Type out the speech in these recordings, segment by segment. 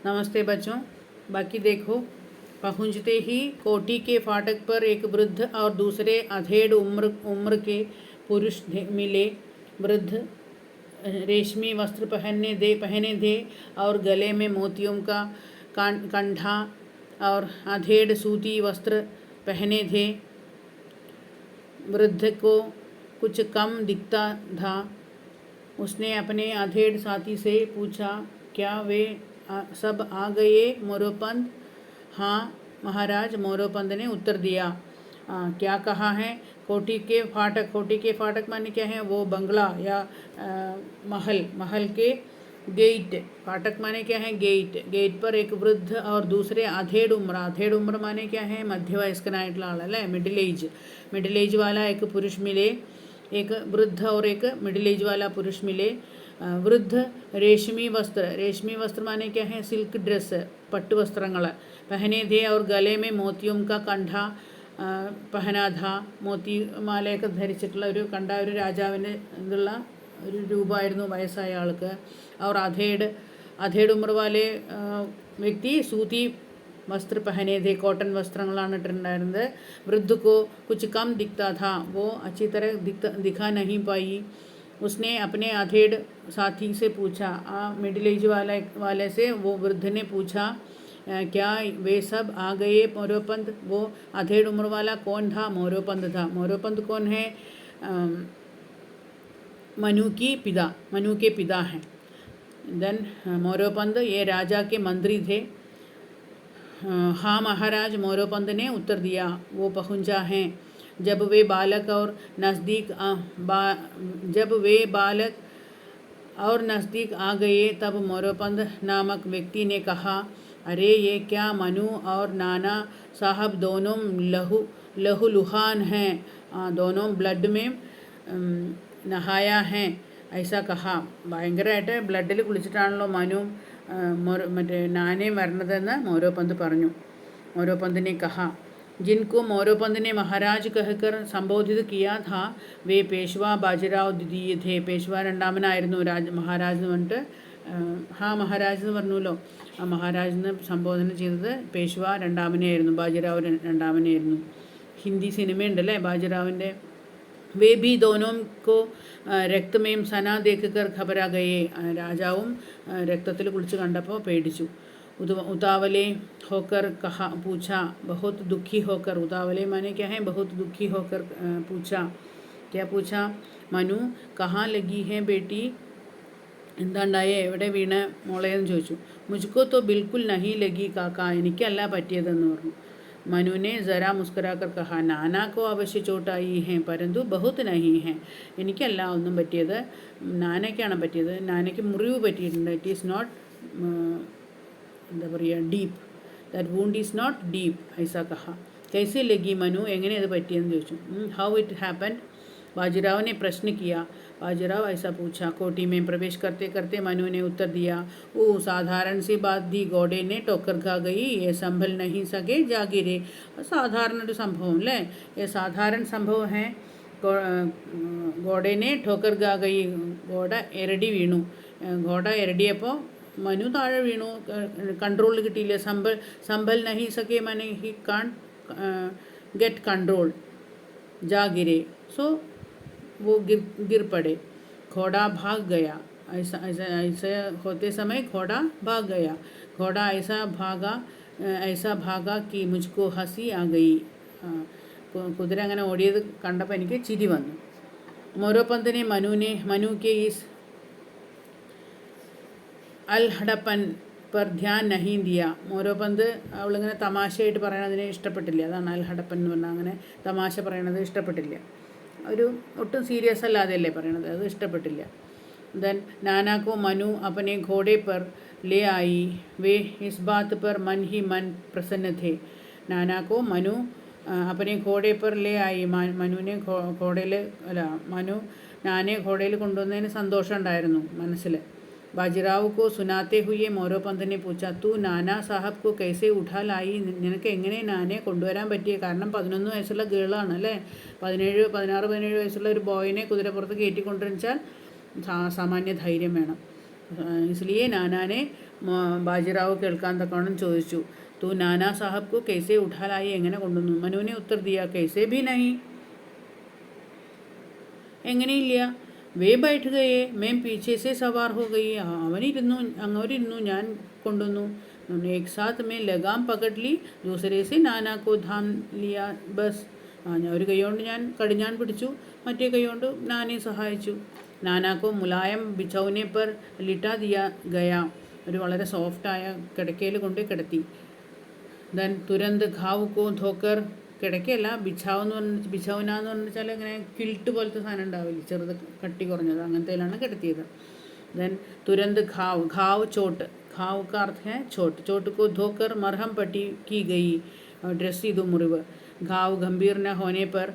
नमस्ते बच्चों। बाकी देखो, पहुंचते ही कोठी के फाटक पर एक वृद्ध और दूसरे अधेड़ उम्र के पुरुष मिले। वृद्ध रेशमी वस्त्र पहने थे और गले में मोतियों का कंठा और अधेड़ सूती वस्त्र पहने थे। वृद्ध को कुछ कम दिखता था। उसने अपने अधेड़ साथी से पूछा, क्या वे सब आ गए मोरोपंत? हाँ महाराज, मोरोपंत ने उत्तर दिया। क्या कहा है? कोठी के फाटक माने क्या है? वो बंगला या महल के गेट। फाटक माने क्या है? गेट पर एक वृद्ध और दूसरे अधेड़ उम्र माने क्या है? മധ്യവയസ്കനായിട്ടുള്ള ആളല്ലേ, मिडिल एज वाला एक पुरुष मिले। एक वृद्ध और एक मिडिल एज वाला पुरुष मिले। वृद्ध रेशमी वस्त्र माने क्या है? सिल्क ड्रेस, पट्टु वस्त्रങ്ങൾ पहने थे और गले में मोतियों का कंठा पहना था। മോത്തി മാലയൊക്കെ ധരിച്ചിട്ടുള്ള ഒരു ഒരു രാജാവിൻ്റെ ഇതുള്ള ഒരു രൂപമായിരുന്നു വയസ്സായ ആൾക്ക്. और अधेड़ उम्र वाले व्यक्ति सूती वस्त्र पहने थे, कॉटन वस्त्रങ്ങളാണ് ഇട്ടിട്ടുണ്ടായിരുന്നത്. वृद्ध को कुछ कम दिखता था, वो अच्छी तरह दिखा नहीं पाई। उसने अपने अधेड़ साथी से पूछा, मिडिल एज वाले से वो वृद्ध ने पूछा, क्या वे सब आ गए मोरोपंत? वो अधेड़ उम्र वाला कौन था? मोरोपंत था। मोरोपंत कौन है? मनु के पिता हैं। देन मोरोपंत ये राजा के मंत्री थे। हाँ महाराज, मोरोपंत ने उत्तर दिया, वो पहुंचा है। जब वे बालक और नज़दीक आ गए तब मोरोपंत नामक व्यक्ति ने कहा, अरे ये क्या मनु और नाना साहब दोनों लहूलुहान हैं, दोनों ब्लड में नहाया है, ऐसा कहा. ഭയങ്കരമായിട്ട് ബ്ലഡിൽ കുളിച്ചിട്ടാണല്ലോ മനുവും മറ്റേ നാനയും വരണതെന്ന് മോരോപന്ത് പറഞ്ഞു. मोरोपंत ने कहा, जिनको मोरोपंत ने महाराज कहकर संबोधित किया था वे पेशवा बाजीराव द्वितीय थे. पेशवा രണ്ടാമനായിരുന്നു. മഹാരാജ് എന്ന് പറഞ്ഞിട്ട് ഹാ മഹാരാജ് എന്ന് പറഞ്ഞല്ലോ. ആ മഹാരാജ് എന്ന് സംബോധന ചെയ്തത് പേഷ്വ രണ്ടാമനെയായിരുന്നു, ബാജിറാവ് രണ്ടാമനെയായിരുന്നു. ഹിന്ദി സിനിമയുണ്ടല്ലേ ബാജിറാവിൻ്റെ. वे भी दोनों को रक्त में सना देख कर घबरा गए. രാജാവും രക്തത്തിൽ കുളിച്ച് കണ്ടപ്പോൾ പേടിച്ചു. उतावले होकर कहा पूछा, बहुत दुखी होकर. उतावले माने क्या है? बहुत दुखी होकर पूछा. क्या पूछा? मनु कहाँ लगी है बेटी? എന്താണ്ടായേ, എവിടെ വീണ മോളെന്ന് ചോദിച്ചു. മുझको तो बिल्कुल नहीं लगी काका, എനിക്കല്ല പറ്റിയതെന്ന് പറഞ്ഞു. मनु ने ज़रा मुस्कुराकर कहा, नाना को अवश्य चोट आई है परंतु बहुत नहीं है. എനിക്കല്ല ഒന്നും പറ്റിയത്, നാനയ്ക്കാണ് പറ്റിയത്. നാനയ്ക്ക് മുറിവ് പറ്റിയിട്ടുണ്ട്. ഇറ്റ് ഈസ് നോട്ട് എന്താ പറയുക, deep. That wound is not deep, ഐസാ കഹ. कैसे लगी मनु, എങ്ങനെ അത് പറ്റിയെന്ന് ചോദിച്ചു. How it happened? बाजीराव ने प्रश्न किया. बाजीराव ऐसा पूछा. कोठी में प्रवेश करते करते मनु ने उत्तर दिया, वो साधारण सी बात थी, घोड़े ने ठोकर खा गई, ये संभल नहीं सके जा गिरे. സാധാരണ ഒരു സംഭവം അല്ലേ? ये साधारण संभव है. घोड़े ने ठोकर खा गई, घोड़ എരടി വീണു. घोड़ എരടിയപ്പോൾ മനു താഴെ വീണു, കൺട്രോൾ കിട്ടിയില്ല. संभल नहीं सके माने ही कांट गेट कंट्रोल. जा गिरे, सो वो गिर पड़े. घोड़ा भाग गया. ऐसा होते समय घोड़ा भाग गया. घोड़ा ऐसा भागा कि मुझको हंसी आ गई. കുതിര അങ്ങനെ ഓടിയത് കണ്ടപ്പോൾ എനിക്ക് ചിരി വന്നു. മോരോപന്തിനെ मनु के इस അൽഹടപ്പൻ पर ध्यान नहीं दिया. മോരോപന്ത് അവളിങ്ങനെ തമാശയായിട്ട് പറയണതിനെ ഇഷ്ടപ്പെട്ടില്ല. അതാണ് അൽഹടപ്പൻ എന്ന് പറഞ്ഞാൽ, അങ്ങനെ തമാശ പറയണത് ഇഷ്ടപ്പെട്ടില്ല. ഒരു ഒട്ടും സീരിയസ് അല്ലാതെയല്ലേ പറയണത്, അത് ഇഷ്ടപ്പെട്ടില്ല. देन नाना को मनु अपने घोड़े पर ले आई. वे इस बात पर मन ही मन प्रसन्न थे. नाना को मनु अपने घोड़े पर ले आई. മനുവിനെ മനു നാനെ ഘോടയിൽ കൊണ്ടുവന്നതിന് സന്തോഷം ഉണ്ടായിരുന്നു മനസ്സിൽ. बाजीराव को सुनाते हुए मोरोपंत ने पूछा, तू नाना साहब को कैसे उठा लाई? നിനക്ക് എങ്ങനെ നാനെ കൊണ്ടുവരാൻ പറ്റിയ? കാരണം 11 വയസ്സുള്ള ഗേളാണ് അല്ലേ. 16-17 വയസ്സുള്ള ഒരു ബോയിനെ കുതിരപ്പുറത്ത് കയറ്റിക്കൊണ്ടുവച്ചാൽ सामान्य धैर्य വേണം. इसलिए नाना ने ബാജിറാവു കേൾക്കാൻ തക്കവണ്ണം ചോദിച്ചു. तू नाना साहब को कैसे उठा लाई എങ്ങനെ കൊണ്ടുവന്നു? മനു ने उत्तर दिया, कैसे भी नहीं, എങ്ങനെയില്ല. വേ बैठ गए, मैं पीछे से सवार हो गई, അവരിരുന്നു ഞാൻ കൊണ്ടുവന്നു. एक साथ में लगाम पकड़ ली, दूसरे से नाना को थाम लिया, बस. ഒരു കൈ കൊണ്ട് ഞാൻ കടിഞ്ഞാൻ പിടിച്ചു, മറ്റേ കൈ കൊണ്ട് നാനെ സഹായിച്ചു. നാനാക്കോ മുലായം ബിച്ചൗനെ पर लिटा दिया गया, ഒരു വളരെ സോഫ്റ്റായ കിടക്കയിൽ കൊണ്ട് കിടത്തി. ദെൻ തുരന്ത് ഘാവ് കോ ധോക്കർ, കിടക്കയല്ല ബിഛാവെന്ന് പറഞ്ഞ ബിഛൗന എന്ന് പറഞ്ഞാൽ ഇങ്ങനെ ക്വിൽട്ട് പോലത്തെ സാധനം ഉണ്ടാവില്ല, ചെറുത് കട്ടി കുറഞ്ഞത്, അങ്ങനത്തേലാണ് കിടത്തിയത്. देन तुरंत घाव चोट, घाव का अर्थ है चोट, चोट को धोकर मरहम पट्टी की गई, ड्रेस ചെയ്തു മുറിവ്. घाव गंभीर न होने पर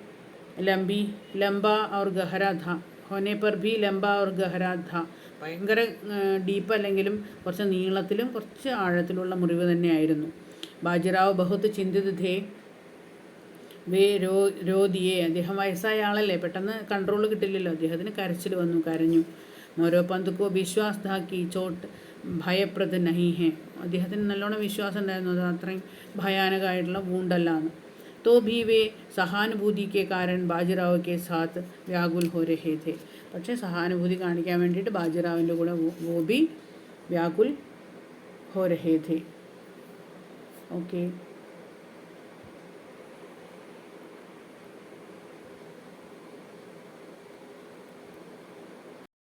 लंबा और गहरा था, होने पर भी लंबा और गहरा था, ഭയങ്കര ഡീപ്പ് അല്ലെങ്കിലും കുറച്ച് നീളത്തിലും കുറച്ച് ആഴത്തിലുള്ള മുറിവ് തന്നെയായിരുന്നു. ബാജിറാവ് ബഹുത്ത് ചിന്തിത് ഥേ, വേ രോദിയെ, അദ്ദേഹം വയസ്സായ ആളല്ലേ, പെട്ടെന്ന് കൺട്രോൾ കിട്ടില്ലല്ലോ, അദ്ദേഹത്തിന് കരച്ചിൽ വന്നു, കരഞ്ഞു. മോരോപന്ത് കോ വിശ്വാസ് ഥാ കി ചോട്ട് ഭയപ്രദ് നഹി ഹെ, അദ്ദേഹത്തിന് നല്ലോണം വിശ്വാസം ഉണ്ടായിരുന്നു അത് അത്രയും ഭയാനകമായിട്ടുള്ള വൂണ്ടല്ലാന്ന്. तो भी वे സഹാനുഭൂതി के कारण ബാജിറാവ് के साथ व्याकुल हो रहे थे, പക്ഷേ സഹാനുഭൂതി കാണിക്കാൻ വേണ്ടിയിട്ട് ബാജിറാവിൻ്റെ കൂടെ वो भी व्याकुल हो रहे थे. ओके.